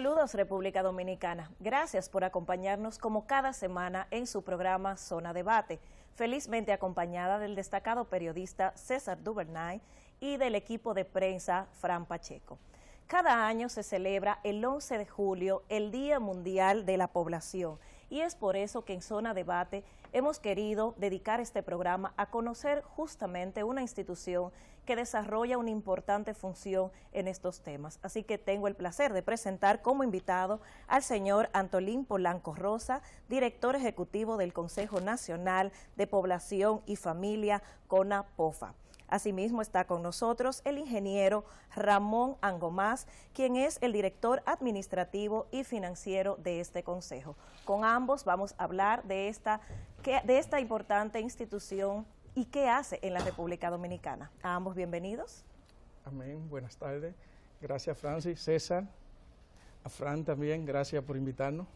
Saludos República Dominicana. Gracias por acompañarnos como cada semana en su programa Zona Debate, felizmente acompañada del destacado periodista César Duvernay y del equipo de prensa Fran Pacheco. Cada año se celebra el 11 de julio el Día Mundial de la Población y es por eso que en Zona Debate hemos querido dedicar este programa a conocer justamente una institución que desarrolla una importante función en estos temas. Así que tengo el placer de presentar como invitado al señor Antolín Polanco Rosa, director ejecutivo del Consejo Nacional de Población y Familia, CONAPOFA. Asimismo está con nosotros el ingeniero Ramón Angomás, quien es el director administrativo y financiero de este consejo. Con ambos vamos a hablar de esta importante institución y qué hace en la República Dominicana. A ambos bienvenidos. Amén, buenas tardes. Gracias Francis, César, a Fran también, gracias por invitarnos.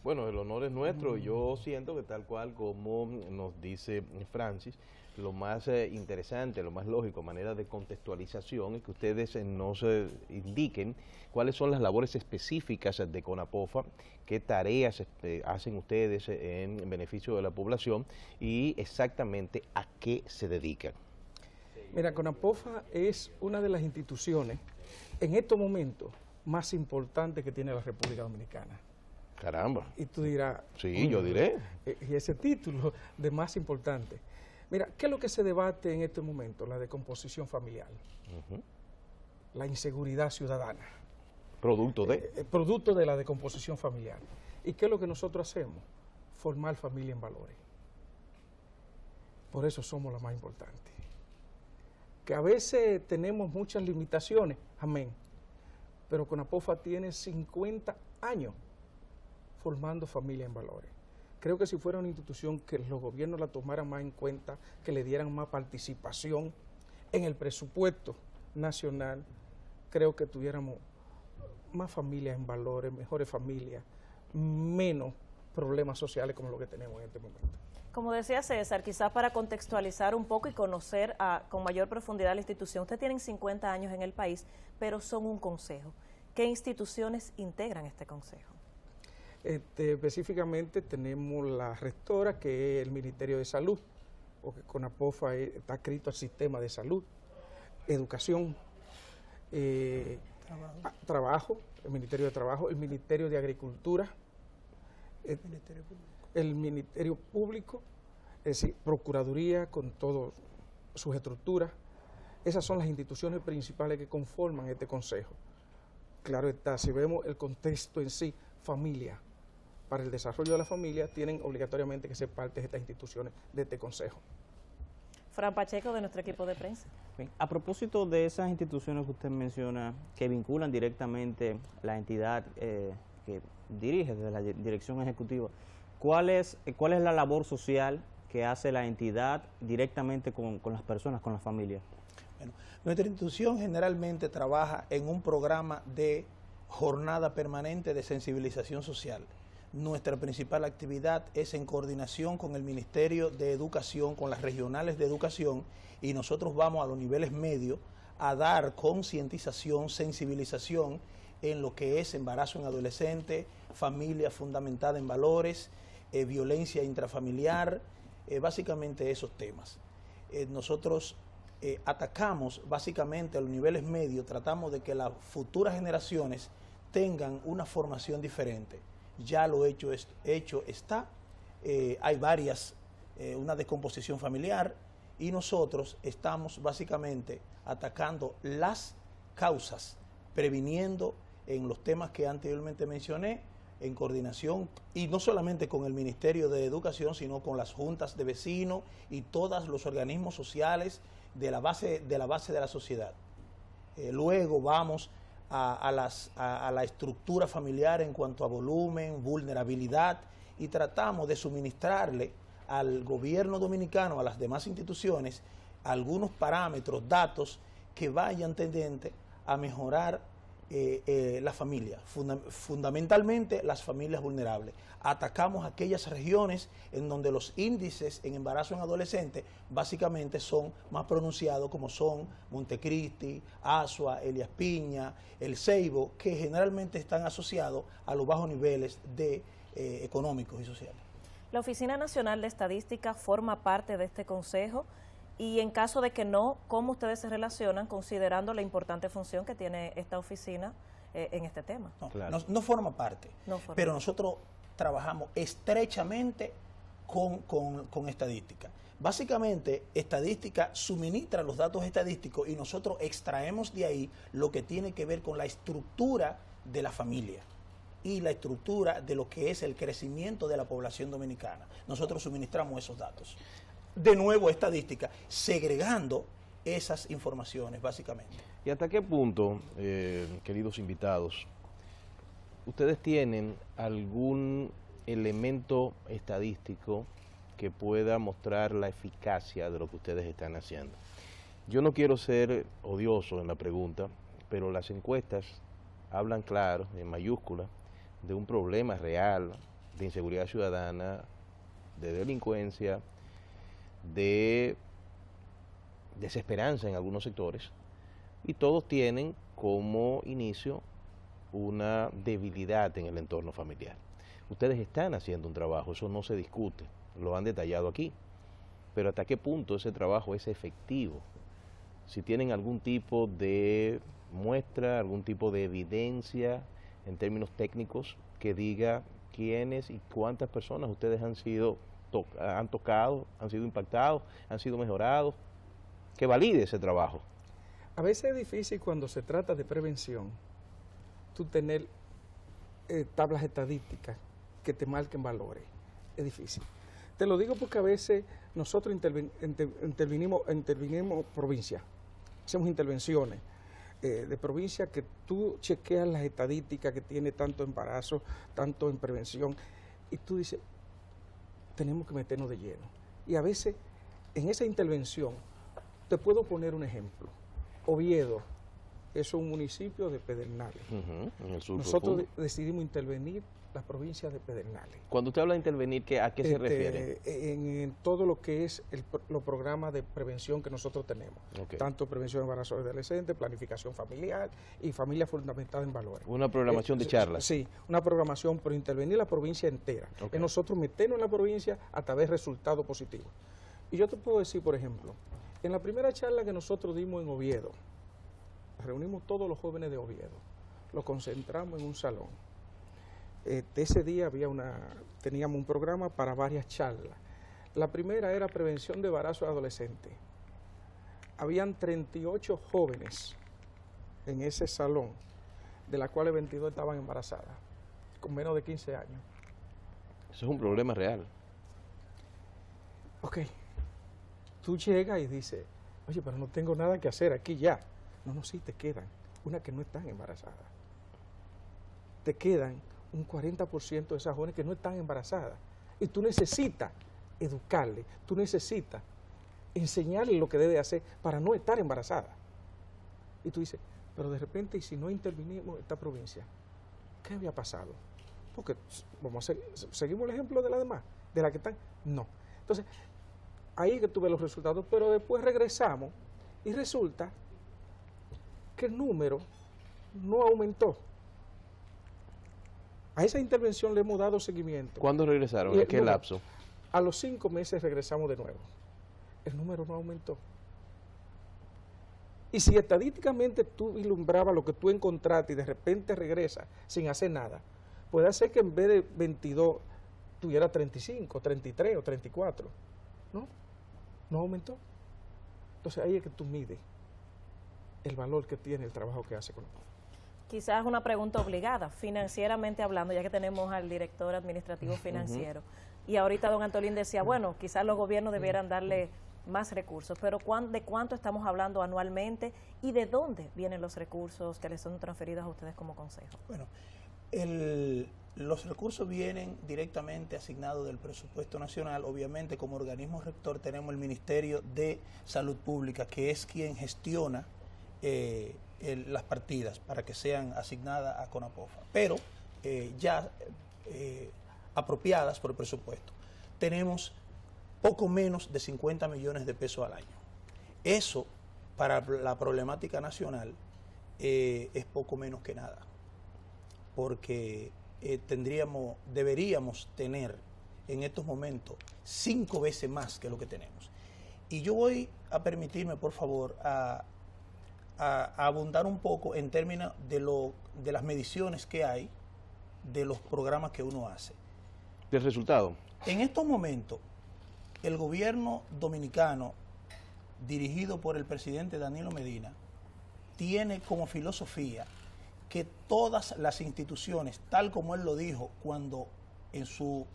Bueno, el honor es nuestro. Yo siento que tal cual como nos dice Francis, lo más interesante, lo más lógico, manera de contextualización es que ustedes nos indiquen cuáles son las labores específicas de CONAPOFA, qué tareas hacen ustedes en beneficio de la población y exactamente a qué se dedican. Mira, CONAPOFA es una de las instituciones en estos momentos más importantes que tiene la República Dominicana. Caramba. Y tú dirás... Sí, yo diré. Y ese título de más importante. Mira, ¿qué es lo que se debate en este momento? La decomposición familiar, la inseguridad ciudadana. Producto de... producto de la decomposición familiar. ¿Y qué es lo que nosotros hacemos? Formar familia en valores. Por eso somos la más importante. Que a veces tenemos muchas limitaciones, amén. Pero CONAPOFA tiene 50 años formando familia en valores. Creo que si fuera una institución que los gobiernos la tomaran más en cuenta, que le dieran más participación en el presupuesto nacional, creo que tuviéramos más familias en valores, mejores familias, menos problemas sociales como lo que tenemos en este momento. Como decía César, quizás para contextualizar un poco y conocer con mayor profundidad la institución, ustedes tienen 50 años en el país, pero son un consejo. ¿Qué instituciones integran este consejo? Específicamente tenemos la rectora, que es el Ministerio de Salud, porque CONAPOFA está adscrito al sistema de salud, educación, trabajo, el Ministerio de Trabajo, el Ministerio de Agricultura, el Ministerio Público, es decir, Procuraduría con todas sus estructuras. Esas son las instituciones principales que conforman este consejo. Claro está, si vemos el contexto en sí, familia. Para el desarrollo de la familia tienen obligatoriamente que ser parte de estas instituciones, de este consejo. Fran Pacheco, de nuestro equipo de prensa. Bien, a propósito de esas instituciones que usted menciona, que vinculan directamente la entidad que dirige desde la dirección ejecutiva, ¿cuál es la labor social que hace la entidad directamente con las personas, con las familias? Bueno, nuestra institución generalmente trabaja en un programa de jornada permanente de sensibilización social. Nuestra principal actividad es en coordinación con el Ministerio de Educación, con las regionales de educación, y nosotros vamos a los niveles medios a dar concientización, sensibilización en lo que es embarazo en adolescentes, familia fundamentada en valores, violencia intrafamiliar, básicamente esos temas. Nosotros atacamos básicamente a los niveles medios, tratamos de que las futuras generaciones tengan una formación diferente. Ya lo hecho está, hay varias, una descomposición familiar, y nosotros estamos básicamente atacando las causas, previniendo en los temas que anteriormente mencioné, en coordinación, y no solamente con el Ministerio de Educación, sino con las juntas de vecinos y todos los organismos sociales de la base de la sociedad. Luego vamos a la estructura familiar en cuanto a volumen, vulnerabilidad, y tratamos de suministrarle al gobierno dominicano, a las demás instituciones, algunos parámetros, datos que vayan tendentes a mejorar la familia, fundamentalmente las familias vulnerables. Atacamos aquellas regiones en donde los índices en embarazo en adolescentes básicamente son más pronunciados, como son Montecristi, Azua, Elías Piña, El Ceibo, que generalmente están asociados a los bajos niveles económicos y sociales. La Oficina Nacional de Estadística forma parte de este consejo y en caso de que no, ¿cómo ustedes se relacionan considerando la importante función que tiene esta oficina en este tema? No, Claro. no forma parte, No forma pero parte. nosotros trabajamos estrechamente con estadística. Básicamente, estadística suministra los datos estadísticos y nosotros extraemos de ahí lo que tiene que ver con la estructura de la familia y la estructura de lo que es el crecimiento de la población dominicana. Nosotros suministramos esos datos. De nuevo, estadística, segregando esas informaciones, básicamente. ¿Y hasta qué punto, queridos invitados, ustedes tienen algún elemento estadístico que pueda mostrar la eficacia de lo que ustedes están haciendo? Yo no quiero ser odioso en la pregunta, pero las encuestas hablan claro, en mayúscula, de un problema real de inseguridad ciudadana, de delincuencia, de desesperanza en algunos sectores, y todos tienen como inicio una debilidad en el entorno familiar. Ustedes están haciendo un trabajo, eso no se discute, lo han detallado aquí, pero ¿hasta qué punto ese trabajo es efectivo? Si tienen algún tipo de muestra, algún tipo de evidencia en términos técnicos que diga quiénes y cuántas personas ustedes han tocado, han sido impactados, han sido mejorados, que valide ese trabajo. A veces es difícil cuando se trata de prevención, tú tener tablas estadísticas que te marquen valores. Es difícil. Te lo digo porque a veces nosotros intervinimos provincias, hacemos intervenciones de provincia que tú chequeas las estadísticas que tiene tanto embarazo, tanto en prevención, y tú dices, tenemos que meternos de lleno. Y a veces, en esa intervención, te puedo poner un ejemplo. Oviedo, es un municipio de Pedernales. En el sur Nosotros profundo. decidimos intervenir las provincias de Pedernales. Cuando usted habla de intervenir, ¿a qué se refiere? En todo lo que es los programas de prevención que nosotros tenemos. Ok. Tanto prevención de embarazo de adolescentes, planificación familiar y familia fundamentada en valores. Una programación de charlas. Sí, una programación, pero intervenir la provincia entera. Ok. Es nosotros meternos en la provincia a través de resultados positivos. Y yo te puedo decir, por ejemplo, en la primera charla que nosotros dimos en Oviedo, reunimos todos los jóvenes de Oviedo, los concentramos en un salón. Ese día teníamos un programa para varias charlas. La primera era prevención de embarazo de adolescentes. Habían 38 jóvenes en ese salón, de las cuales 22 estaban embarazadas, con menos de 15 años. Eso es un problema real. Ok, tú llegas y dices, oye, pero no tengo nada que hacer aquí ya. No, sí, te quedan unas que no están embarazadas. Te quedan un 40% de esas jóvenes que no están embarazadas. Y tú necesitas educarle, tú necesitas enseñarle lo que debe hacer para no estar embarazada. Y tú dices, pero de repente, ¿y si no intervinimos en esta provincia? ¿Qué había pasado? Porque seguimos el ejemplo de las demás, de las que están. No. Entonces, ahí es que tuve los resultados, pero después regresamos y resulta que el número no aumentó. A esa intervención le hemos dado seguimiento. ¿Cuándo regresaron? Y ¿En qué no, lapso? A los 5 meses regresamos de nuevo. El número no aumentó. Y si estadísticamente tú vislumbrabas lo que tú encontraste y de repente regresas sin hacer nada, puede ser que en vez de 22 tuviera 35, 33 o 34. ¿No? No aumentó. Entonces ahí es que tú mides el valor que tiene el trabajo que hace con nosotros. Quizás una pregunta obligada, financieramente hablando, ya que tenemos al director administrativo financiero. Y ahorita don Antolín decía, bueno, quizás los gobiernos debieran darle más recursos, pero ¿de cuánto estamos hablando anualmente y de dónde vienen los recursos que les son transferidos a ustedes como consejo? Bueno, los recursos vienen directamente asignados del presupuesto nacional. Obviamente, como organismo rector tenemos el Ministerio de Salud Pública, que es quien gestiona las partidas para que sean asignadas a CONAPOFA, pero ya apropiadas por el presupuesto. Tenemos poco menos de 50 millones de pesos al año. Eso, para la problemática nacional, es poco menos que nada, porque deberíamos tener en estos momentos 5 veces más que lo que tenemos. Y yo voy a permitirme, por favor, a abundar un poco en términos de las mediciones que hay de los programas que uno hace. ¿Del resultado? En estos momentos, el gobierno dominicano, dirigido por el presidente Danilo Medina, tiene como filosofía que todas las instituciones, tal como él lo dijo cuando en su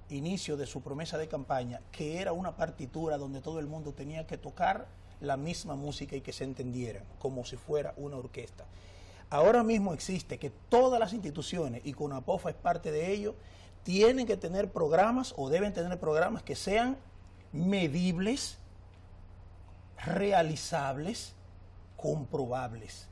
inicio de su promesa de campaña, que era una partitura donde todo el mundo tenía que tocar la misma música y que se entendieran, como si fuera una orquesta. Ahora mismo existe que todas las instituciones, y CONAPOFA es parte de ello, tienen que tener programas o deben tener programas que sean medibles, realizables, comprobables.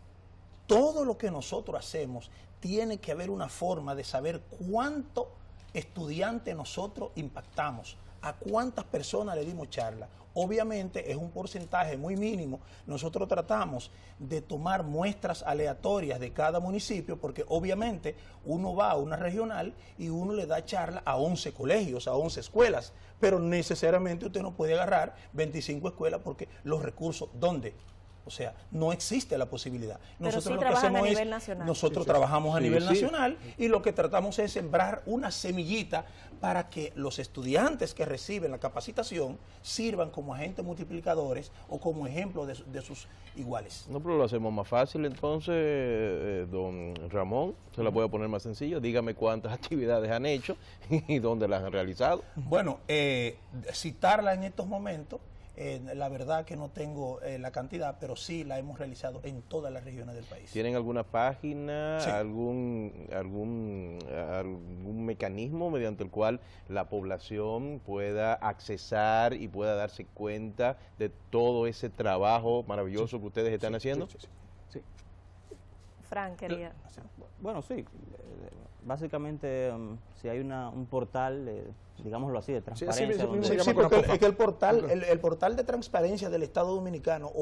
Todo lo que nosotros hacemos tiene que haber una forma de saber cuánto estudiante nosotros impactamos, a cuántas personas le dimos charla. Obviamente es un porcentaje muy mínimo. Nosotros tratamos de tomar muestras aleatorias de cada municipio porque obviamente uno va a una regional y uno le da charla a 11 colegios, a 11 escuelas, pero necesariamente usted no puede agarrar 25 escuelas porque los recursos, ¿dónde? O sea, no existe la posibilidad. Nosotros lo que hacemos es, nosotros trabajamos a nivel nacional y lo que tratamos es sembrar una semillita para que los estudiantes que reciben la capacitación sirvan como agentes multiplicadores o como ejemplo de sus iguales. No, pero lo hacemos más fácil entonces, don Ramón, se la voy a poner más sencillo. Dígame cuántas actividades han hecho y dónde las han realizado. Bueno, citarla en estos momentos, la verdad que no tengo la cantidad, pero sí la hemos realizado en todas las regiones del país. ¿Tienen alguna página, sí, algún mecanismo mediante el cual la población pueda accesar y pueda darse cuenta de todo ese trabajo maravilloso que ustedes están haciendo? Sí. Frank, quería... Bueno, sí. Básicamente, si hay un portal, digámoslo así, de transparencia. Sí, porque es que el portal de transparencia del Estado Dominicano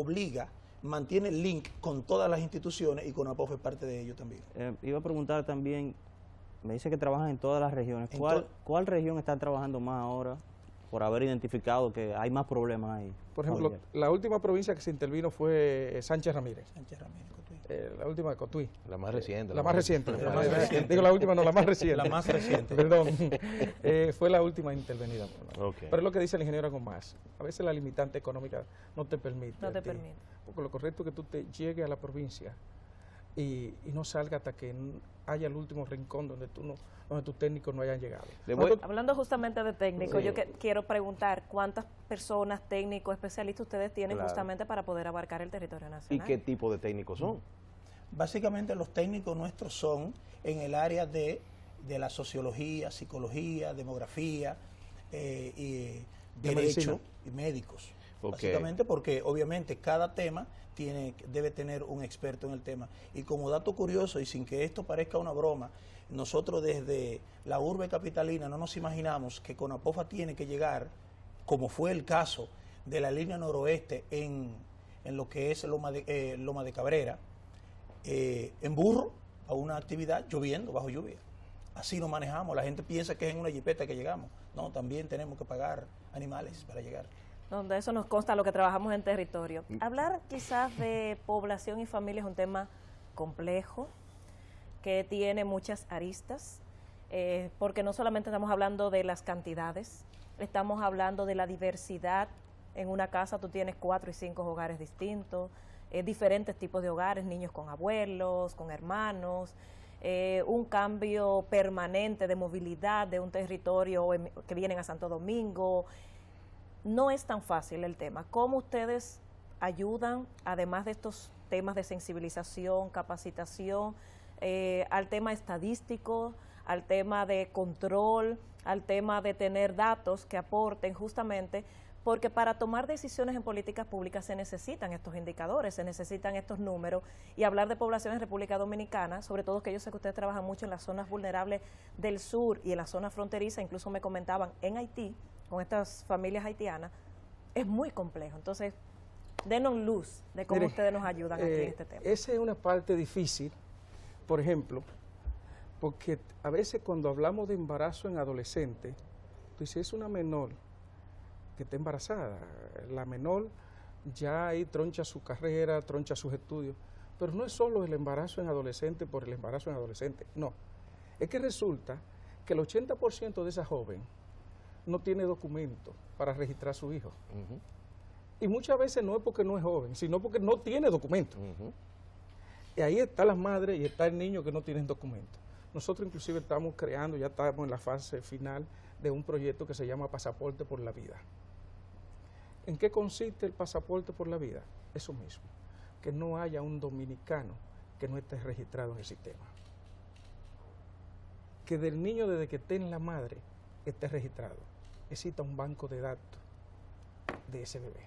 mantiene el link con todas las instituciones y CONAPOFA es parte de ello también. Iba a preguntar también, me dice que trabajan en todas las regiones. ¿Cuál región está trabajando más ahora por haber identificado que hay más problemas ahí? Por ejemplo, la última provincia que se intervino fue Sánchez Ramírez. La última de Cotuí. La más reciente. La más reciente. Digo la última, no, la más reciente. La más reciente. Perdón. Fue la última intervenida. Okay. Pero es lo que dice el ingeniero Gomás. A veces la limitante económica no te permite. No te permite. Porque lo correcto es que tú te llegues a la provincia y no salga hasta que haya el último rincón donde tus técnicos no hayan llegado. Hablando justamente de técnicos, yo quiero preguntar cuántas personas, técnicos, especialistas ustedes tienen justamente para poder abarcar el territorio nacional. ¿Y qué tipo de técnicos son? Básicamente los técnicos nuestros son en el área de la sociología, psicología, demografía, y derecho y médicos. Básicamente porque obviamente cada tema debe tener un experto en el tema. Y como dato curioso, y sin que esto parezca una broma, nosotros desde la urbe capitalina no nos imaginamos que CONAPOFA tiene que llegar, como fue el caso de la línea noroeste en lo que es Loma de Cabrera, en burro, a una actividad lloviendo, bajo lluvia. Así nos manejamos. La gente piensa que es en una jipeta que llegamos. No, también tenemos que pagar animales para llegar. Donde eso nos consta lo que trabajamos en territorio. Hablar quizás de población y familia es un tema complejo, que tiene muchas aristas, porque no solamente estamos hablando de las cantidades, estamos hablando de la diversidad. En una casa tú tienes 4 y 5 hogares distintos, diferentes tipos de hogares, niños con abuelos, con hermanos, un cambio permanente de movilidad de un territorio que vienen a Santo Domingo. No es tan fácil el tema. ¿Cómo ustedes ayudan, además de estos temas de sensibilización, capacitación, al tema estadístico, al tema de control, al tema de tener datos que aporten justamente porque para tomar decisiones en políticas públicas se necesitan estos indicadores, se necesitan estos números, y hablar de población en República Dominicana, sobre todo que yo sé que ustedes trabajan mucho en las zonas vulnerables del sur y en la zona fronteriza, incluso me comentaban en Haití, con estas familias haitianas, es muy complejo. Entonces, denos luz de cómo ustedes nos ayudan aquí en este tema. Esa es una parte difícil, por ejemplo, porque a veces cuando hablamos de embarazo en adolescentes, tú dices, es una menor que está embarazada, la menor ya ahí troncha su carrera, troncha sus estudios, pero no es solo el embarazo en adolescente por el embarazo en adolescente, no, es que resulta que el 80% de esa joven no tiene documento para registrar a su hijo. Y muchas veces no es porque no es joven, sino porque no tiene documento. Y ahí está la madre y está el niño que no tienen documento. Nosotros inclusive estamos creando, ya estamos en la fase final de un proyecto que se llama Pasaporte por la Vida. ¿En qué consiste el Pasaporte por la Vida? Eso mismo, que no haya un dominicano que no esté registrado en el sistema. Que del niño desde que esté en la madre esté registrado. Exista un banco de datos de ese bebé,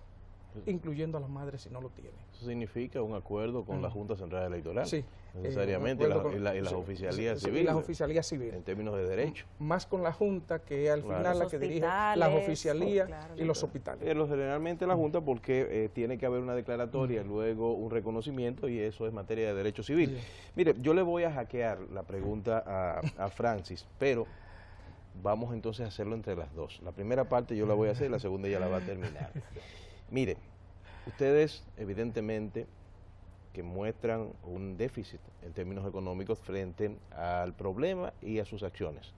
incluyendo a las madres si no lo tienen. ¿Eso significa un acuerdo con la Junta Central Electoral? Sí. Necesariamente, y las oficialías civiles. Las oficialías civiles. En términos de derecho. Más con la Junta, que es al final la que dirige las oficialías y los hospitales. Pero generalmente la Junta, porque tiene que haber una declaratoria, luego un reconocimiento, y eso es materia de derecho civil. Mire, yo le voy a hackear la pregunta a Francis, pero vamos entonces a hacerlo entre las dos. La primera parte yo la voy a hacer, la segunda ya la va a terminar. Mire, ustedes evidentemente que muestran un déficit en términos económicos frente al problema y a sus acciones.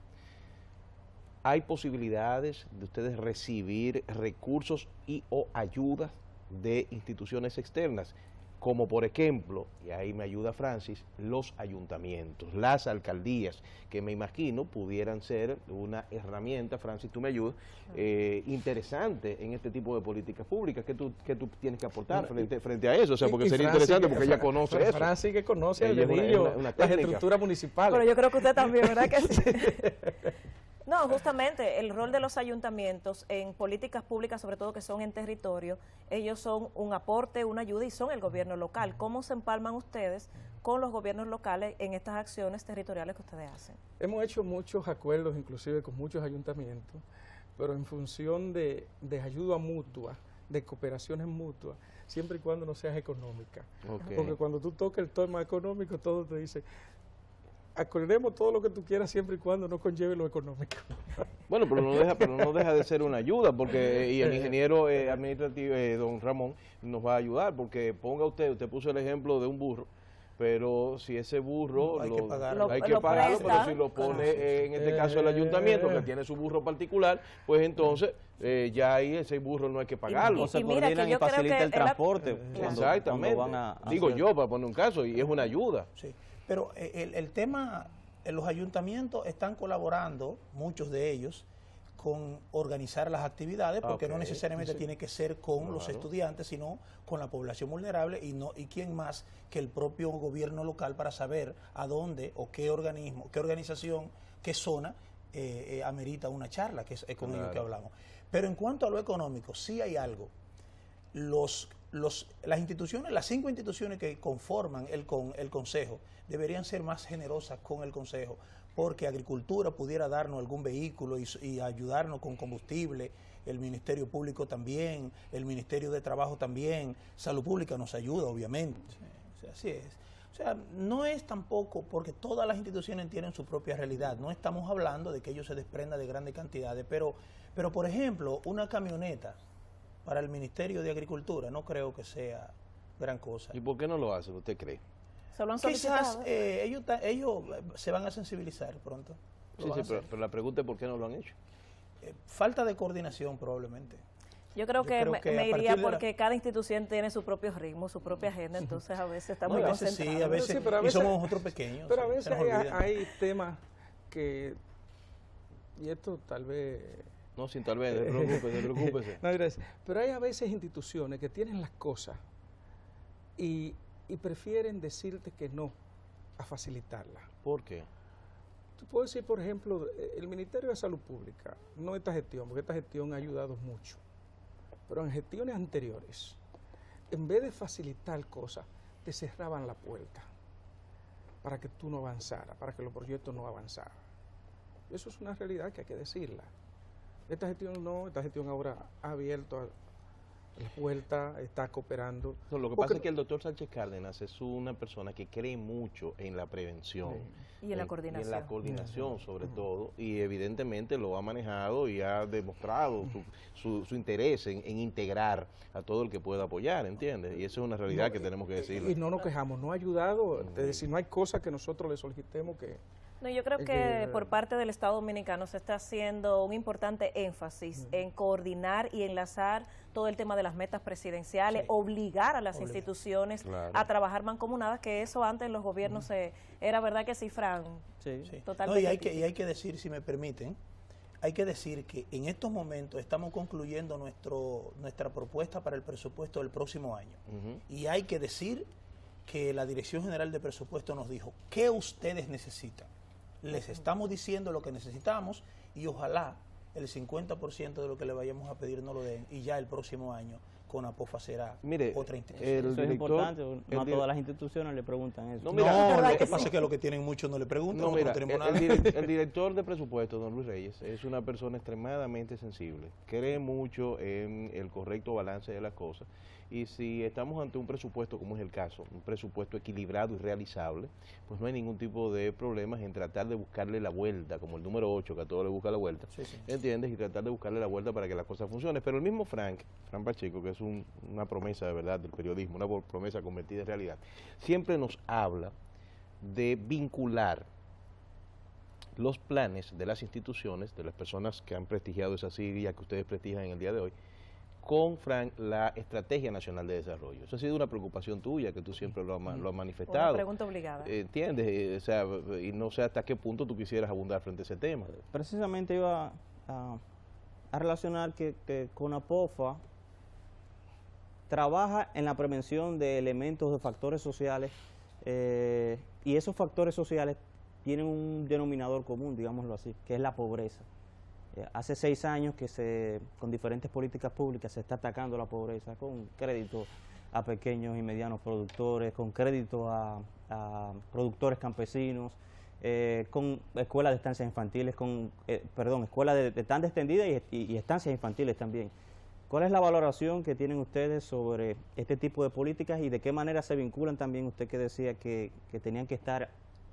¿Hay posibilidades de ustedes recibir recursos y o ayudas de instituciones externas? Como por ejemplo, y ahí me ayuda Francis, los ayuntamientos, las alcaldías, que me imagino pudieran ser una herramienta, Francis, tú me ayudas, interesante en este tipo de políticas públicas. ¿Qué tú tienes que aportar frente a eso? O sea, porque sería interesante porque ella conoce eso. Francis que conoce Ella es las estructuras municipales. Pero yo creo que usted también, ¿verdad que sí? No, justamente el rol de los ayuntamientos en políticas públicas, sobre todo que son en territorio, ellos son un aporte, una ayuda y son el gobierno local. ¿Cómo se empalman ustedes con los gobiernos locales en estas acciones territoriales que ustedes hacen? Hemos hecho muchos acuerdos, inclusive con muchos ayuntamientos, pero en función de ayuda mutua, de cooperaciones mutuas, siempre y cuando no seas económica. Okay. Porque cuando tú tocas el tema económico, todo te dice, acordemos todo lo que tú quieras siempre y cuando no conlleve lo económico. Bueno, pero no deja de ser una ayuda, porque y el ingeniero administrativo, don Ramón, nos va a ayudar, porque ponga usted puso el ejemplo de un burro, pero si ese burro hay que pagarlo, pero si lo pone en este caso el ayuntamiento, que tiene su burro particular, pues entonces ya ahí ese burro no hay que pagarlo. O se mira, coordinan que y yo creo facilita que el transporte Exactamente. cuando van a Digo hacer. yo, para poner un caso, y es una ayuda. Sí, pero el tema, los ayuntamientos están colaborando, muchos de ellos, con organizar las actividades, porque no necesariamente tiene que ser con los estudiantes, sino con la población vulnerable, y quién más que el propio gobierno local para saber a dónde o qué organismo, qué organización, qué zona amerita una charla, que es con ellos que hablamos. Pero en cuanto a lo económico, sí hay algo. Las instituciones, las 5 instituciones que conforman el Consejo, deberían ser más generosas con el Consejo, porque Agricultura pudiera darnos algún vehículo y ayudarnos con combustible, el Ministerio Público también, el Ministerio de Trabajo también, Salud Pública nos ayuda, obviamente. O sea, así es. O sea, no es tampoco, porque todas las instituciones tienen su propia realidad, no estamos hablando de que ellos se desprendan de grandes cantidades, pero por ejemplo, una camioneta para el Ministerio de Agricultura no creo que sea gran cosa. ¿Y por qué no lo hacen, usted cree? ¿Se lo han Quizás solicitado? ellos se van a sensibilizar pronto. Sí, pero la pregunta es por qué no lo han hecho. Falta de coordinación probablemente. Yo creo que me a iría partir de porque cada institución tiene su propio ritmo, su propia agenda, entonces a veces está muy a veces concentrado. sí, a veces, Sí, pero a veces- y somos nosotros pequeños. Pero a sí, veces se nos olvida. hay temas que, y esto tal vez... No, sin tal vez, preocúpese. No, gracias. Pero hay a veces instituciones que tienen las cosas y prefieren decirte que no a facilitarlas. ¿Por qué? Tú puedes decir, por ejemplo, el Ministerio de Salud Pública, no esta gestión, porque esta gestión ha ayudado mucho. Pero en gestiones anteriores, en vez de facilitar cosas, te cerraban la puerta para que tú no avanzaras, para que los proyectos no avanzaran. Eso es una realidad que hay que decirla. Esta gestión no, esta gestión ahora ha abierto la puerta, está cooperando. No, lo que pasa es que el doctor Sánchez Cárdenas es una persona que cree mucho en la prevención. Y en la coordinación. Y en la coordinación, sobre todo, y evidentemente lo ha manejado y ha demostrado su interés en integrar a todo el que pueda apoyar, ¿entiendes? Y eso es una realidad que tenemos que decirlo. Y no nos quejamos, no ha ayudado, es decir, no hay cosa que nosotros le solicitemos que... No, yo creo que por parte del Estado Dominicano se está haciendo un importante énfasis en coordinar y enlazar todo el tema de las metas presidenciales, obligar a las instituciones a trabajar mancomunadas, que eso antes en los gobiernos era verdad que sí, Fran. Sí. Totalmente. No, y hay que decir, si me permiten, hay que decir que en estos momentos estamos concluyendo nuestra propuesta para el presupuesto del próximo año. Y hay que decir que la Dirección General de Presupuesto nos dijo, ¿qué ustedes necesitan? Les estamos diciendo lo que necesitamos y ojalá el 50% de lo que le vayamos a pedir no lo den y ya el próximo año CONAPOFA será otra institución. Eso es importante, no a todas las instituciones le preguntan eso. No, lo que pasa es que lo que tienen muchos no le preguntan, no, mira, tenemos nada. El director de presupuesto, don Luis Reyes, es una persona extremadamente sensible, cree mucho en el correcto balance de las cosas, y si estamos ante un presupuesto, como es el caso, un presupuesto equilibrado y realizable, pues no hay ningún tipo de problemas en tratar de buscarle la vuelta, como el número 8, que a todos le busca la vuelta, ¿entiendes? Y tratar de buscarle la vuelta para que las cosas funcionen. Pero el mismo Fran Pacheco, que es una promesa de verdad del periodismo, una promesa convertida en realidad, siempre nos habla de vincular los planes de las instituciones, de las personas que han prestigiado esa sigla que ustedes prestigian en el día de hoy, con Fran, la Estrategia Nacional de Desarrollo. Eso ha sido una preocupación tuya, que tú siempre lo has manifestado. Una pregunta obligada. ¿Entiendes? O sea, y no sé hasta qué punto tú quisieras abundar frente a ese tema. Precisamente iba a relacionar que CONAPOFA trabaja en la prevención de elementos de factores sociales y esos factores sociales tienen un denominador común, digámoslo así, que es la pobreza. Hace 6 años que con diferentes políticas públicas se está atacando la pobreza, con crédito a pequeños y medianos productores, con crédito a productores campesinos, con escuelas de estancias infantiles, escuelas de tanda extendida y estancias infantiles también. ¿Cuál es la valoración que tienen ustedes sobre este tipo de políticas y de qué manera se vinculan también, usted que decía que tenían que estar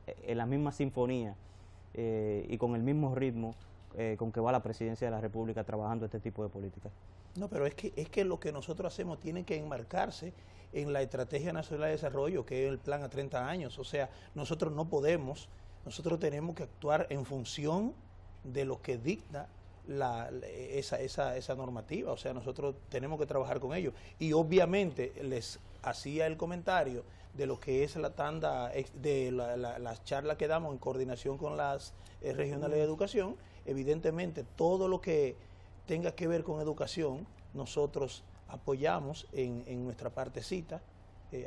en la misma sinfonía y con el mismo ritmo con que va la presidencia de la República trabajando este tipo de políticas? No, pero es que lo que nosotros hacemos tiene que enmarcarse en la Estrategia Nacional de Desarrollo, que es el plan a 30 años. O sea, nosotros tenemos que actuar en función de lo que dicta esa normativa. O sea, nosotros tenemos que trabajar con ellos. Y obviamente les hacía el comentario de lo que es la tanda, de las charlas que damos en coordinación con las regionales de educación. Evidentemente, todo lo que tenga que ver con educación, nosotros apoyamos en nuestra partecita,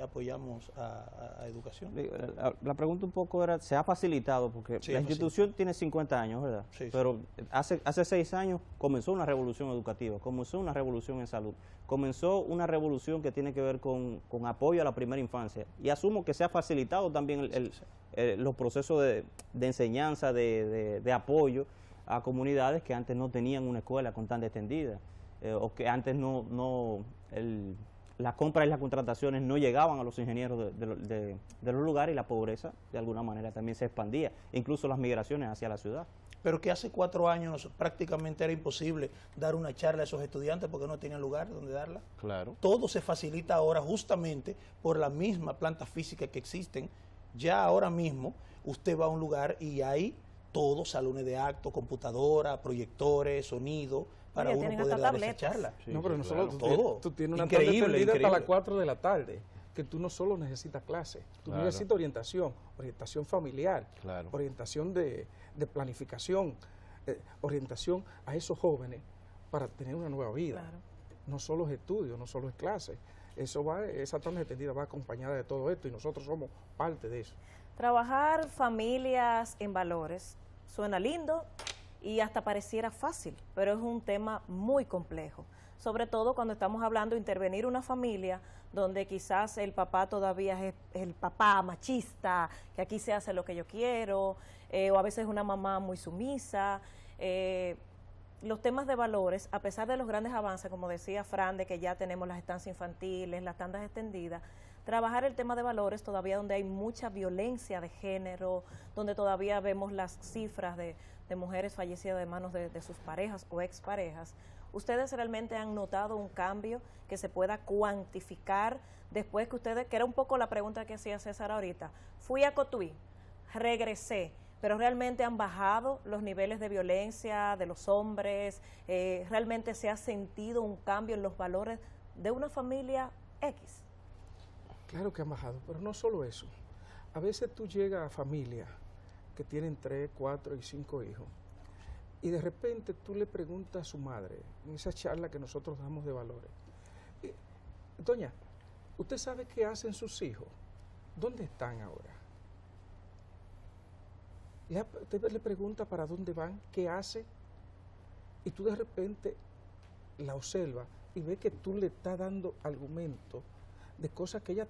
apoyamos a educación. La pregunta un poco era, ¿se ha facilitado? Porque la institución tiene 50 años, ¿verdad? Sí, pero hace 6 años comenzó una revolución educativa, comenzó una revolución en salud, comenzó una revolución que tiene que ver con apoyo a la primera infancia. Y asumo que se ha facilitado también los procesos de enseñanza, de apoyo a comunidades que antes no tenían una escuela con tanda extendida, o que antes las compras y las contrataciones no llegaban a los ingenieros de los lugares, y la pobreza de alguna manera también se expandía, incluso las migraciones hacia la ciudad. Pero que hace 4 años prácticamente era imposible dar una charla a esos estudiantes porque no tenían lugar donde darla. Claro. Todo se facilita ahora justamente por la misma planta física que existen. Ya ahora mismo usted va a un lugar y hay todos, salones de acto, computadora, proyectores, sonido, para uno poder dar esa charla. Sí, no, pero no solo todo. Tú tienes una tarde extendida hasta las 4 de la tarde, que tú no solo necesitas clase, tú necesitas orientación familiar, orientación de planificación, orientación a esos jóvenes para tener una nueva vida. No solo es estudio, no solo es clase. Esa tarde extendida va acompañada de todo esto y nosotros somos parte de eso. Trabajar familias en valores suena lindo y hasta pareciera fácil, pero es un tema muy complejo. sobre todo cuando estamos hablando de intervenir una familia donde quizás el papá todavía es el papá machista, que aquí se hace lo que yo quiero, o a veces una mamá muy sumisa. Los temas de valores, a pesar de los grandes avances, como decía Fran, de que ya tenemos las estancias infantiles, las tandas extendidas, trabajar el tema de valores todavía donde hay mucha violencia de género, donde todavía vemos las cifras de mujeres fallecidas de manos de sus parejas o exparejas. ¿Ustedes realmente han notado un cambio que se pueda cuantificar después que ustedes, que era un poco la pregunta que hacía César ahorita, fui a Cotuí, regresé, pero realmente han bajado los niveles de violencia de los hombres? ¿Realmente se ha sentido un cambio en los valores de una familia X? Claro que han bajado, pero no solo eso. A veces tú llegas a familias que tienen 3, 4 y 5 hijos y de repente tú le preguntas a su madre, en esa charla que nosotros damos de valores, doña, ¿usted sabe qué hacen sus hijos? ¿Dónde están ahora? Usted le pregunta para dónde van, qué hace, y tú de repente la observas y ves que tú le estás dando argumentos de cosas que ella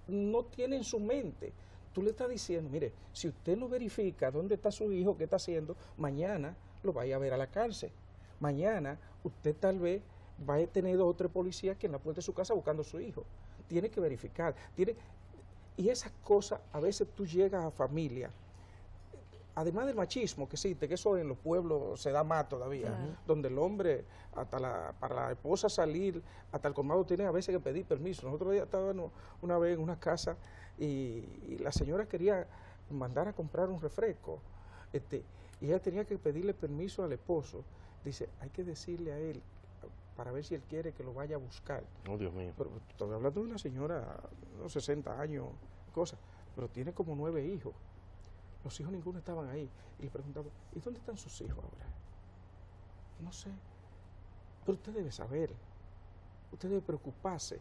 no tiene en su mente. Tú le estás diciendo, mire, si usted no verifica dónde está su hijo, qué está haciendo, mañana lo vaya a ver a la cárcel. Mañana usted tal vez va a tener 2 o 3 policías que en la puerta de su casa buscando a su hijo. Tiene que verificar. Y esas cosas, a veces tú llegas a familia, además del machismo que existe, que eso en los pueblos se da más todavía, donde el hombre, para la esposa salir, hasta el colmado tiene a veces que pedir permiso. Nosotros ya estábamos una vez en una casa y la señora quería mandar a comprar un refresco, y ella tenía que pedirle permiso al esposo. Dice, hay que decirle a él, para ver si él quiere que lo vaya a buscar. Oh, Dios mío. Pero estoy hablando de una señora, unos 60 años, cosas, pero tiene como 9 hijos. Los hijos ninguno estaban ahí. Y le preguntaba, ¿y dónde están sus hijos ahora? No sé. Pero usted debe saber. Usted debe preocuparse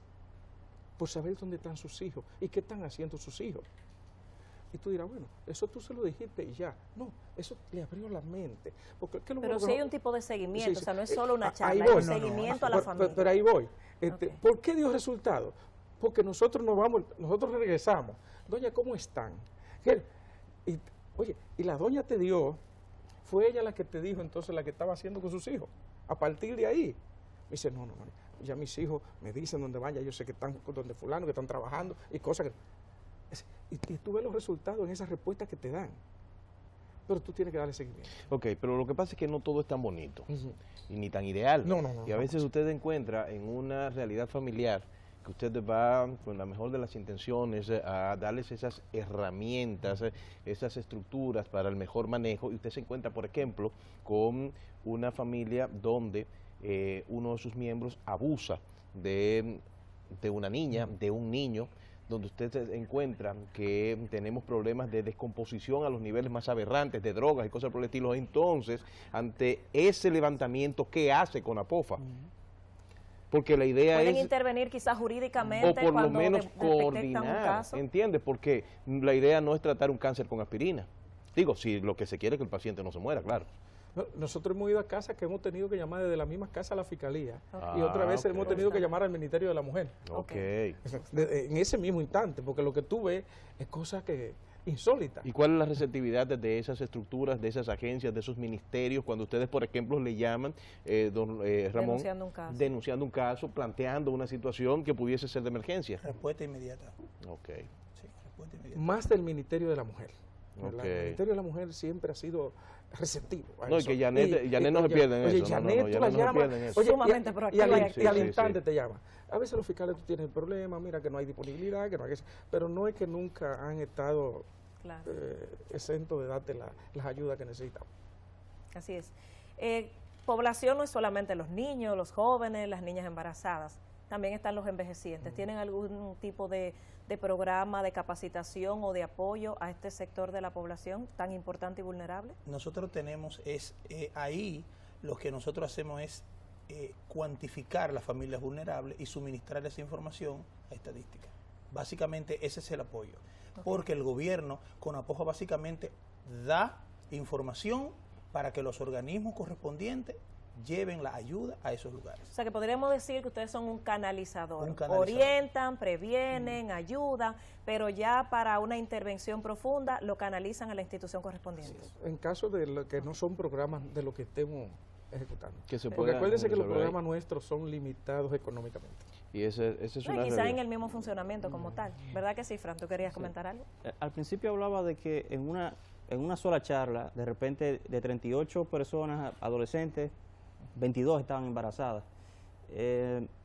por saber dónde están sus hijos y qué están haciendo sus hijos. Y tú dirás, bueno, eso tú se lo dijiste y ya. No, eso le abrió la mente. Porque, pero sí hay un tipo de seguimiento, sí, o sea, no es solo una charla, hay un seguimiento a la familia. Pero ahí voy. Okay. ¿Por qué dio resultado? Porque nosotros regresamos. Doña, ¿cómo están? Oye, y la doña te dio, fue ella la que te dijo entonces la que estaba haciendo con sus hijos. A partir de ahí, me dice, no, ya mis hijos me dicen dónde van, ya yo sé que están donde fulano, que están trabajando y cosas que... Y tú ves los resultados en esas respuestas que te dan. Pero tú tienes que darle seguimiento. Ok, pero lo que pasa es que no todo es tan bonito, y ni tan ideal. No. Y a veces usted encuentra en una realidad familiar que usted va con la mejor de las intenciones a darles esas herramientas, esas estructuras para el mejor manejo, y usted se encuentra, por ejemplo, con una familia donde uno de sus miembros abusa de una niña, de un niño, donde usted se encuentra que tenemos problemas de descomposición a los niveles más aberrantes, de drogas y cosas por el estilo. Entonces, ante ese levantamiento, ¿qué hace CONAPOFA? Porque la idea pueden es intervenir quizás jurídicamente o por cuando lo menos detectan un coordinar, caso. ¿entiendes? Porque la idea no es tratar un cáncer con aspirina. Digo, si lo que se quiere es que el paciente no se muera, claro. Nosotros hemos ido a casas que hemos tenido que llamar desde la misma casa a la fiscalía, Okay. y otras veces ok. hemos tenido que llamar al Ministerio de la Mujer. Ok. En ese mismo instante, porque lo que tú ves es cosas que insólitas. ¿Y cuál es la receptividad de esas estructuras, de esas agencias, de esos ministerios, cuando ustedes, por ejemplo, le llaman, don Ramón, denunciando un caso, planteando una situación que pudiese ser de emergencia? Respuesta inmediata. Ok. Sí, respuesta inmediata. Más del Ministerio de la Mujer. Ok. El Ministerio de la Mujer siempre ha sido receptivo a No, y eso. que Janet no se pierde en oye, eso. Janet, tú la Janet no se llamas, pierde en eso. oye, Sumamente proactiva y activa. al Sí, instante sí. te llama. A veces los fiscales tú tienes el problema, mira que no hay disponibilidad, que no hay que... Pero no es que nunca han estado Claro. exentos de darte las ayudas que necesitamos. Así es. Población no es solamente los niños, los jóvenes, las niñas embarazadas, también están los envejecientes. ¿Tienen algún tipo de programa de capacitación o de apoyo a este sector de la población tan importante y vulnerable? Nosotros tenemos, ahí lo que nosotros hacemos es cuantificar las familias vulnerables y suministrar esa información a estadística. Básicamente ese es el apoyo. Okay. Porque el gobierno, CONAPOFA, básicamente da información para que los organismos correspondientes lleven la ayuda a esos lugares. O sea que podríamos decir que ustedes son un canalizador. Un canalizador. Orientan, previenen, ayudan, pero ya para una intervención profunda lo canalizan a la institución correspondiente. En caso de lo que no son programas de lo que estemos ejecutando. Que se Porque pueda acuérdense que los resolver ahí. programas nuestros son limitados económicamente. Y ese es No, una y quizá en realidad. el mismo funcionamiento como tal. ¿Verdad que sí, Fran? ¿Tú querías comentar algo? Al principio hablaba de que en una sola charla, de repente de 38 personas adolescentes, 22 estaban embarazadas.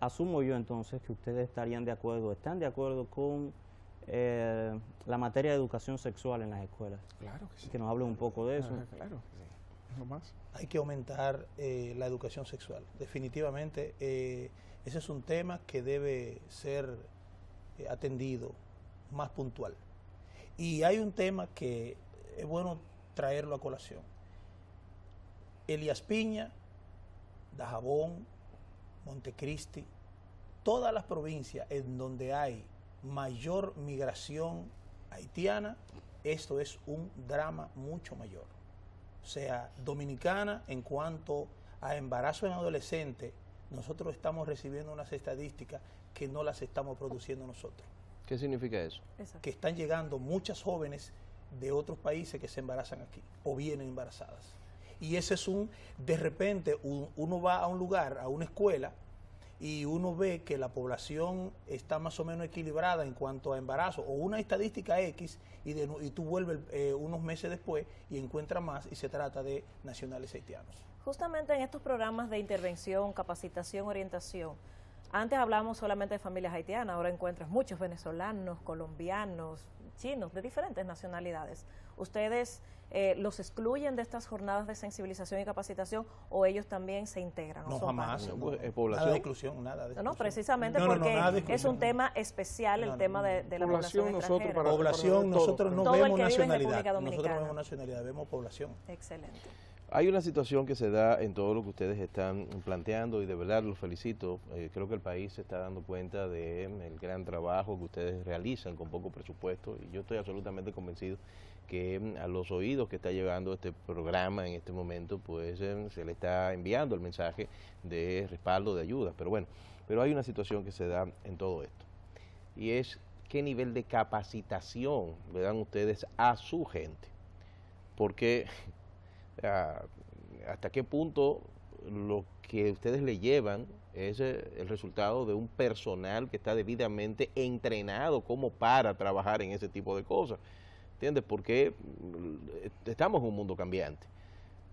Asumo yo entonces que ustedes están de acuerdo con la materia de educación sexual en las escuelas. Claro que sí. Que nos hablen un poco de eso. Claro que sí. Es lo más. Hay que aumentar la educación sexual. Definitivamente, ese es un tema que debe ser atendido más puntual. Y hay un tema que es bueno traerlo a colación. Elías Piña, Dajabón, Montecristi, todas las provincias en donde hay mayor migración haitiana, esto es un drama mucho mayor. O sea, Dominicana, en cuanto a embarazo en adolescentes, nosotros estamos recibiendo unas estadísticas que no las estamos produciendo nosotros. ¿Qué significa eso? Exacto. Que están llegando muchas jóvenes de otros países que se embarazan aquí o vienen embarazadas. Y ese es de repente uno va a un lugar, a una escuela, y uno ve que la población está más o menos equilibrada en cuanto a embarazo, o una estadística X, y tú vuelves unos meses después y encuentras más, y se trata de nacionales haitianos. Justamente en estos programas de intervención, capacitación, orientación, antes hablábamos solamente de familias haitianas, ahora encuentras muchos venezolanos, colombianos, chinos, de diferentes nacionalidades. ¿Ustedes los excluyen de estas jornadas de sensibilización y capacitación o ellos también se integran? No, son jamás. parte? Pues, Nada población. de exclusión, nada de exclusión. No, precisamente No, porque nada de es exclusión. un tema especial, el tema de la población nosotros extranjera. Población, todo, nosotros no todo el vemos que vive en nacionalidad. República Nosotros no Dominicana. vemos nacionalidad, vemos población. Excelente. Hay una situación que se da en todo lo que ustedes están planteando y de verdad los felicito. Creo que el país se está dando cuenta del gran trabajo que ustedes realizan con poco presupuesto y yo estoy absolutamente convencido que a los oídos que está llegando este programa en este momento, pues se le está enviando el mensaje de respaldo, de ayuda. Pero bueno, pero hay una situación que se da en todo esto y es qué nivel de capacitación le dan ustedes a su gente. Porque hasta qué punto lo que ustedes le llevan es el resultado de un personal que está debidamente entrenado como para trabajar en ese tipo de cosas. ¿Entiendes? Porque estamos en un mundo cambiante.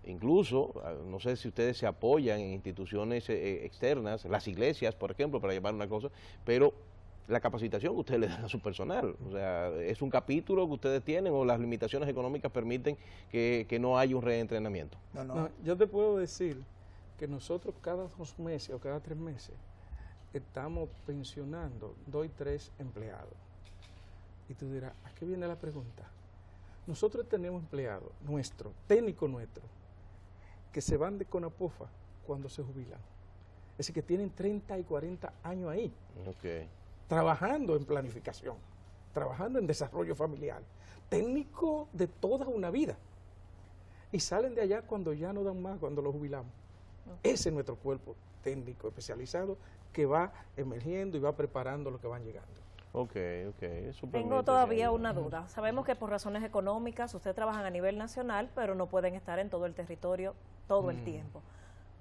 Incluso, no sé si ustedes se apoyan en instituciones externas, las iglesias, por ejemplo, para llevar una cosa, pero la capacitación que ustedes le dan a su personal, o sea, es un capítulo que ustedes tienen o las limitaciones económicas permiten que no haya un reentrenamiento. No, yo te puedo decir que nosotros cada 2 meses o cada 3 meses estamos pensionando 2 y 3 empleados. Y tú dirás, ¿a qué viene la pregunta? Nosotros tenemos empleados nuestros, técnicos nuestros, que se van de Conapofa cuando se jubilan. Es decir, que tienen 30 y 40 años ahí, Okay. trabajando en planificación, trabajando en desarrollo familiar, técnicos de toda una vida. Y salen de allá cuando ya no dan más, cuando los jubilamos. Ese es nuestro cuerpo técnico especializado que va emergiendo y va preparando lo que van llegando. Ok. Tengo todavía una duda. Sabemos que por razones económicas ustedes trabajan a nivel nacional, pero no pueden estar en todo el territorio todo el tiempo.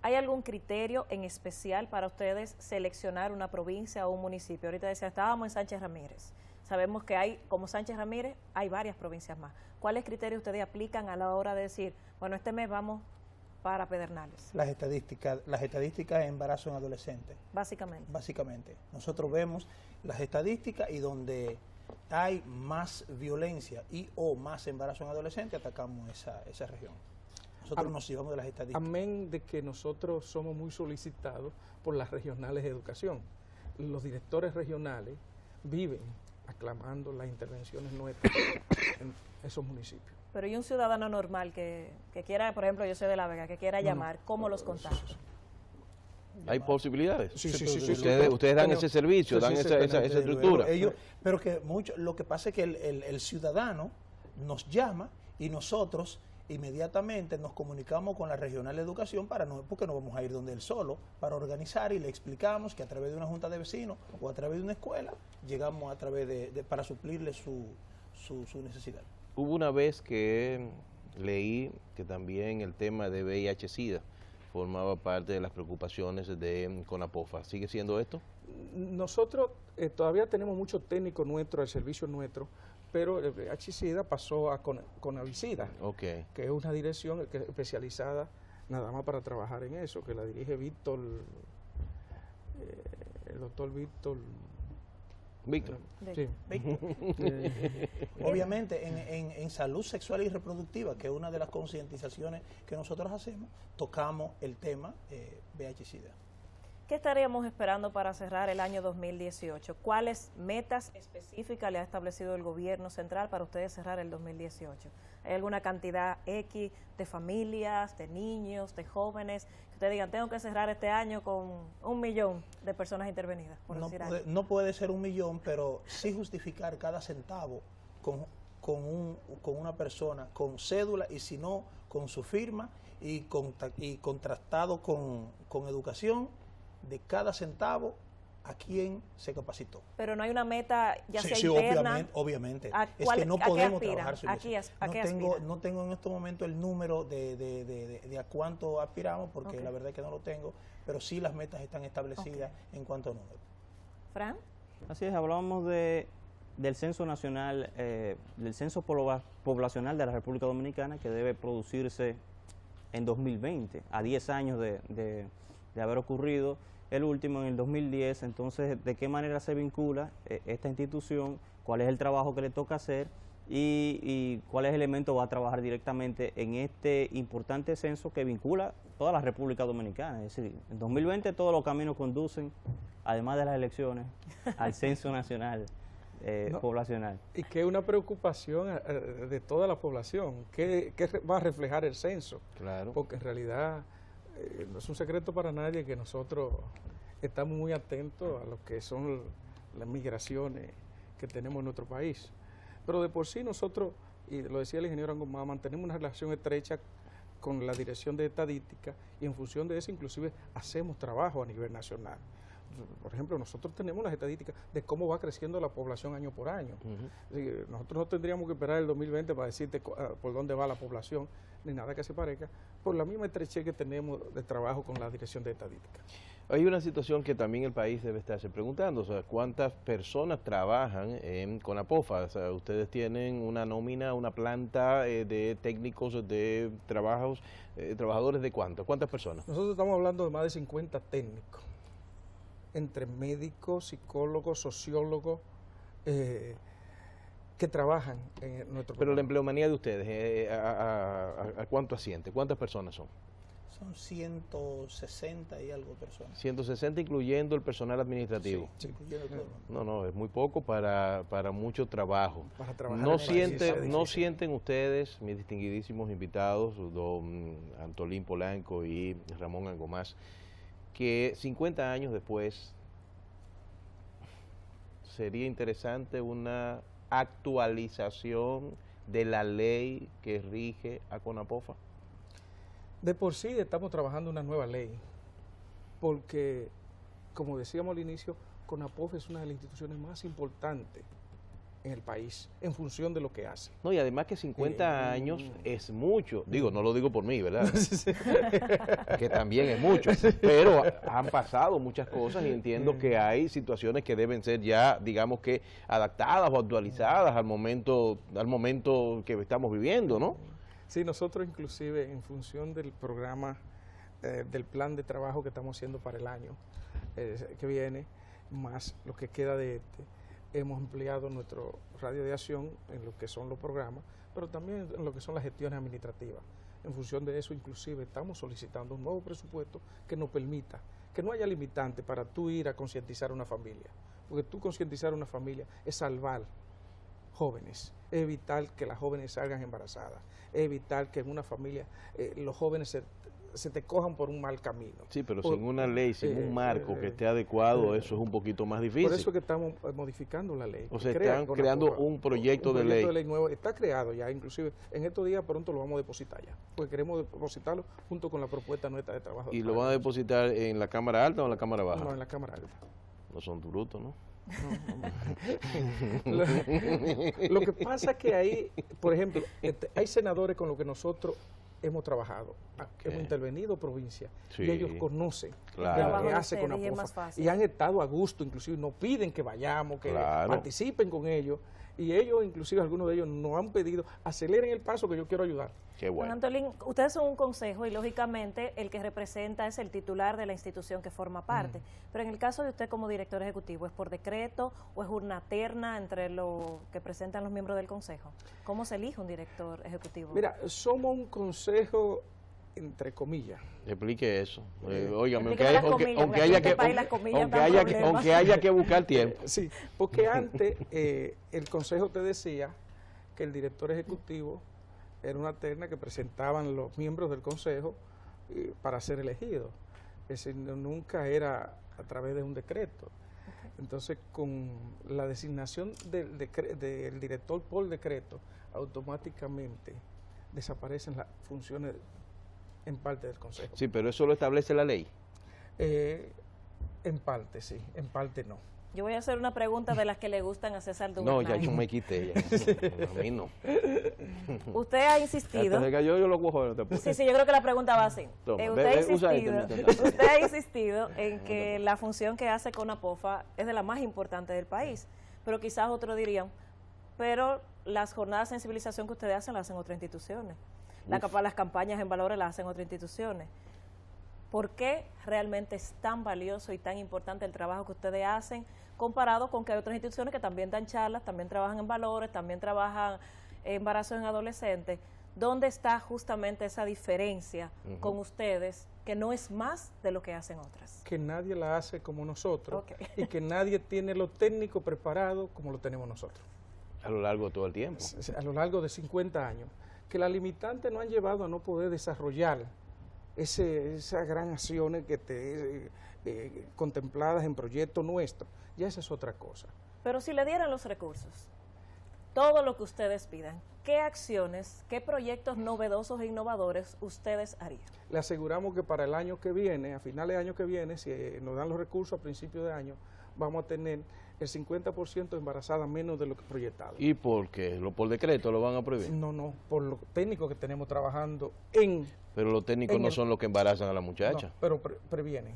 ¿Hay algún criterio en especial para ustedes seleccionar una provincia o un municipio? Ahorita decía, estábamos en Sánchez Ramírez. Sabemos que hay, como Sánchez Ramírez, hay varias provincias más. ¿Cuáles criterios ustedes aplican a la hora de decir, bueno, este mes vamos para Pedernales? Las estadísticas de embarazo en adolescentes. Básicamente. Nosotros vemos las estadísticas y donde hay más violencia y o más embarazo en adolescentes, atacamos esa región. Nosotros nos llevamos de las estadísticas. Amén de que nosotros somos muy solicitados por las regionales de educación. Los directores regionales viven aclamando las intervenciones nuestras en esos municipios. Pero ¿y un ciudadano normal que quiera, por ejemplo, yo soy de La Vega, que quiera llamar, cómo los contacto? ¿Hay posibilidades? Sí. Ustedes dan ese servicio, dan esa estructura. Pero que lo que pasa es que el ciudadano nos llama y nosotros inmediatamente nos comunicamos con la Regional de Educación porque no vamos a ir donde él solo, para organizar, y le explicamos que a través de una junta de vecinos o a través de una escuela llegamos a través para suplirle su necesidad. Hubo una vez que leí que también el tema de VIH-Sida formaba parte de las preocupaciones de CONAPOFA. ¿Sigue siendo esto? Nosotros todavía tenemos muchos técnicos nuestros, el servicio nuestro, pero el VIH-Sida pasó a CONAVISIDA, Okay. que es una dirección especializada nada más para trabajar en eso, que la dirige Víctor, el doctor Víctor. Sí. Obviamente en salud sexual y reproductiva, que es una de las concientizaciones que nosotros hacemos, tocamos el tema VIH-Sida. ¿Qué estaríamos esperando para cerrar el año 2018? ¿Cuáles metas específicas le ha establecido el gobierno central para ustedes cerrar el 2018? ¿Hay alguna cantidad X de familias, de niños, de jóvenes, que ustedes digan, tengo que cerrar este año con 1 millón de personas intervenidas? No puede ser 1 millón, pero sí justificar cada centavo con una persona con cédula, y si no, con su firma y contrastado con educación, de cada centavo a quien se capacitó. Pero no hay una meta ya sea sí, interna. obviamente. Es que no podemos trabajar sin eso. No tengo en este momento el número de a cuánto aspiramos, porque la verdad es que no lo tengo, pero sí las metas están establecidas en cuanto a número. ¿Fran? Así es, hablábamos del censo nacional, del censo poblacional de la República Dominicana, que debe producirse en 2020, a 10 años de haber ocurrido el último en el 2010. Entonces, ¿de qué manera se vincula esta institución? ¿Cuál es el trabajo que le toca hacer? Y cuáles elementos va a trabajar directamente en este importante censo que vincula toda la República Dominicana. Es decir, en 2020 todos los caminos conducen, además de las elecciones, al censo nacional poblacional. Y que es una preocupación de toda la población. ¿Qué va a reflejar el censo? Claro. Porque en realidad no es un secreto para nadie que nosotros estamos muy atentos a lo que son las migraciones que tenemos en nuestro país. Pero de por sí nosotros, y lo decía el ingeniero Angomá, mantenemos una relación estrecha con la Dirección de Estadística, y en función de eso inclusive hacemos trabajo a nivel nacional. Por ejemplo, nosotros tenemos las estadísticas de cómo va creciendo la población año por año. Nosotros no tendríamos que esperar el 2020 para decirte por dónde va la población, ni nada que se parezca, por la misma estrechez que tenemos de trabajo con la Dirección de Estadística. Hay una situación que también el país debe estarse preguntando, o sea, ¿cuántas personas trabajan en CONAPOFA? O sea, ustedes tienen una nómina, una planta de técnicos de trabajadores de ¿cuántas personas? Nosotros estamos hablando de más de 50 técnicos, entre médicos, psicólogos, sociólogos, que trabajan en nuestro Pero programa. la empleomanía de ustedes, ¿a cuánto asciende? ¿Cuántas personas son? Son 160 y algo personas. 160 incluyendo el personal administrativo. Sí, incluyendo todo el mundo. No, es muy poco para mucho trabajo. Para trabajar No en el país es no difícil. sienten ustedes, mis distinguidísimos invitados, don Antolín Polanco y Ramón Angomás, que 50 años después sería interesante una actualización de la ley que rige a CONAPOFA? De por sí estamos trabajando una nueva ley, porque, como decíamos al inicio, CONAPOFA es una de las instituciones más importantes en el país, en función de lo que hace. No, y además que 50 años es mucho. Digo, no lo digo por mí, ¿verdad? Que también es mucho. Pero han pasado muchas cosas y entiendo que hay situaciones que deben ser ya, digamos que, adaptadas o actualizadas al momento que estamos viviendo, ¿no? Sí, nosotros inclusive en función del programa, del plan de trabajo que estamos haciendo para el año que viene, más lo que queda de hemos ampliado nuestro radio de acción en lo que son los programas, pero también en lo que son las gestiones administrativas. En función de eso, inclusive, estamos solicitando un nuevo presupuesto que nos permita que no haya limitante para tú ir a concientizar a una familia, porque tú concientizar a una familia es salvar jóvenes, es evitar que las jóvenes salgan embarazadas, es evitar que en una familia los jóvenes se te cojan por un mal camino. Sí, pero Por- sin una ley, sin un marco que esté adecuado, eso es un poquito más difícil. Por eso que estamos modificando la ley. O sea, que crea están Conapofa creando un proyecto de ley. nuevo. Está creado ya, inclusive en estos días pronto lo vamos a depositar ya, porque queremos depositarlo junto con la propuesta nuestra de trabajo. ¿Y lo van a depositar en la Cámara Alta o en la Cámara Baja? No, en la Cámara Alta. No son brutos, ¿no? Lo que pasa es que ahí, por ejemplo, hay senadores con los que nosotros hemos trabajado, hemos intervenido provincia, Sí, y ellos conocen claro. de lo Trabajo que de hace ustedes y es Conapofa, más fácil. y han estado a gusto, inclusive nos piden que vayamos, que Claro. participen con ellos, y ellos, inclusive algunos de ellos nos han pedido, aceleren el paso que yo quiero ayudar. Qué Don bueno. Antolín, ustedes son un consejo y lógicamente el que representa es el titular de la institución que forma parte. Pero en el caso de usted como director ejecutivo, ¿es por decreto o es una terna entre lo que presentan los miembros del consejo? ¿Cómo se elige un director ejecutivo? Mira, somos un consejo, entre comillas. Explique eso. Óigame, Explíqueme las comillas, porque aquí en este país las comillas dan problemas. aunque haya que buscar tiempo. Sí, porque antes el consejo te decía que el director ejecutivo era una terna que presentaban los miembros del consejo para ser elegido. Es decir, nunca era a través de un decreto. Entonces, con la designación del director por decreto, automáticamente desaparecen las funciones en parte del consejo. Sí, pero eso lo establece la ley. En parte sí, en parte no. Yo voy a hacer una pregunta de las que le gustan a César No, Duvernay. ya yo me quité. Ya. A mí no. Usted ha insistido. Hasta se cayó, yo lo cojo. No te apures. Sí, yo creo que la pregunta va así. Toma, Usted ha insistido en que la función que hace Conapofa es de la más importante del país, pero quizás otros dirían, pero las jornadas de sensibilización que ustedes hacen las hacen otras instituciones. Las campañas en valores las hacen otras instituciones. ¿Por qué realmente es tan valioso y tan importante el trabajo que ustedes hacen comparado con que hay otras instituciones que también dan charlas, también trabajan en valores, también trabajan en embarazo en adolescentes? ¿Dónde está justamente esa diferencia con ustedes, que no es más de lo que hacen otras? Que nadie la hace como nosotros Ok. y que nadie tiene lo técnico preparado como lo tenemos nosotros. A lo largo de todo el tiempo. A lo largo de 50 años. Que las limitantes nos han llevado a no poder desarrollar esas gran acciones que contempladas en proyectos nuestros. Ya esa es otra cosa. Pero si le dieran los recursos, todo lo que ustedes pidan, ¿qué acciones, qué proyectos novedosos e innovadores ustedes harían? Le aseguramos que para el año que viene, a finales de año que viene, si nos dan los recursos a principios de año, vamos a tener el 50% de embarazadas menos de lo que proyectado. ¿Y por qué? ¿Por decreto lo van a prohibir? No, por lo técnico que tenemos trabajando en... Pero los técnicos En no el- son los que embarazan a la muchacha. No, pero previenen.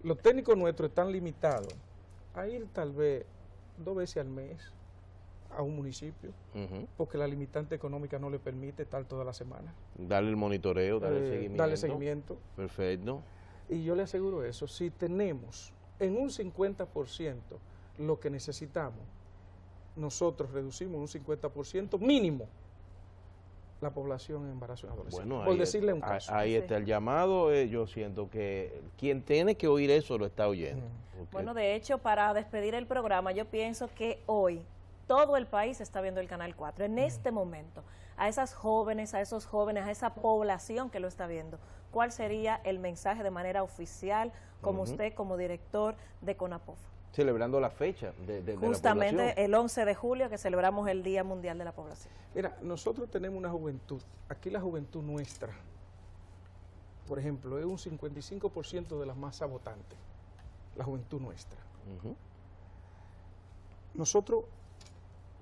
Los técnicos nuestros están limitados a ir tal vez 2 veces al mes a un municipio, Ujú. porque la limitante económica no le permite estar toda la semana. Darle el monitoreo, darle el seguimiento. Darle seguimiento. Perfecto. Y yo le aseguro eso, si tenemos en un 50% lo que necesitamos, nosotros reducimos un 50% mínimo la población en embarazo en adolescentes. Bueno, por ahí, decirle un caso. ahí está el llamado. Yo siento que quien tiene que oír eso lo está oyendo. Porque Bueno, de hecho, para despedir el programa, yo pienso que hoy todo el país está viendo el Canal 4. En este momento, a esas jóvenes, a esos jóvenes, a esa población que lo está viendo, ¿cuál sería el mensaje de manera oficial, como usted, como director de Conapofa? celebrando la fecha de la Justamente población. el 11 de julio, que celebramos el Día Mundial de la Población. Mira, nosotros tenemos una juventud. Aquí la juventud nuestra, por ejemplo, es un 55% de las masa votantes. La juventud nuestra. Ujú. Nosotros,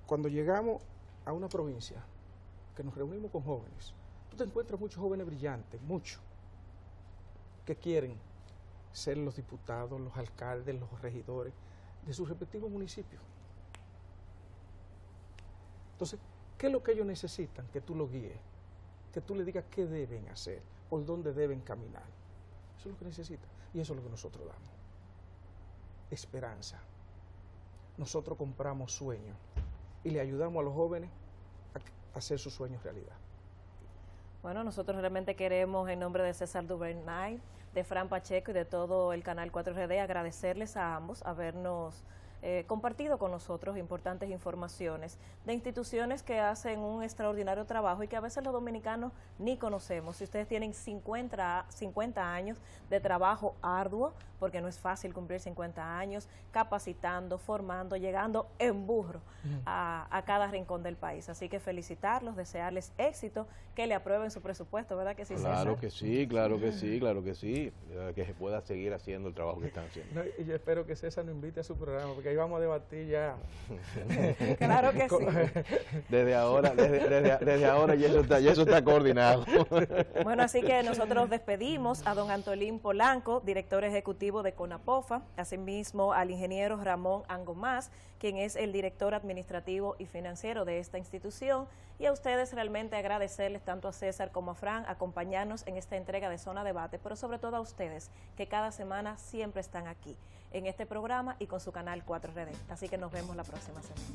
cuando llegamos a una provincia, que nos reunimos con jóvenes, tú te encuentras muchos jóvenes brillantes, muchos, que quieren ser los diputados, los alcaldes, los regidores de sus respectivos municipios. Entonces, ¿qué es lo que ellos necesitan? Que tú los guíes, que tú les digas qué deben hacer, por dónde deben caminar. Eso es lo que necesitan y eso es lo que nosotros damos. Esperanza. Nosotros compramos sueños y le ayudamos a los jóvenes a hacer sus sueños realidad. Bueno, nosotros realmente queremos, en nombre de César Duvernay, de Fran Pacheco y de todo el Canal 4RD, agradecerles a ambos habernos compartido con nosotros importantes informaciones de instituciones que hacen un extraordinario trabajo y que a veces los dominicanos ni conocemos. Si ustedes tienen 50 años de trabajo arduo, porque no es fácil cumplir 50 años, capacitando, formando, llegando en burro a cada rincón del país. Así que felicitarlos, desearles éxito, que le aprueben su presupuesto, ¿verdad que sí, Claro César? que sí, claro que sí, claro que sí, que se pueda seguir haciendo el trabajo que están haciendo. No, y yo espero que César nos invite a su programa, porque ahí vamos a debatir ya. Claro que sí. Desde ahora, desde ahora ya eso está coordinado. Bueno, así que nosotros despedimos a don Antolín Polanco, director ejecutivo de CONAPOFA, asimismo al ingeniero Ramón Angomás, quien es el director administrativo y financiero de esta institución, y a ustedes realmente agradecerles tanto a César como a Fran acompañarnos en esta entrega de Zona Debate, pero sobre todo a ustedes, que cada semana siempre están aquí, en este programa y con su canal 4RD. Así que nos vemos la próxima semana.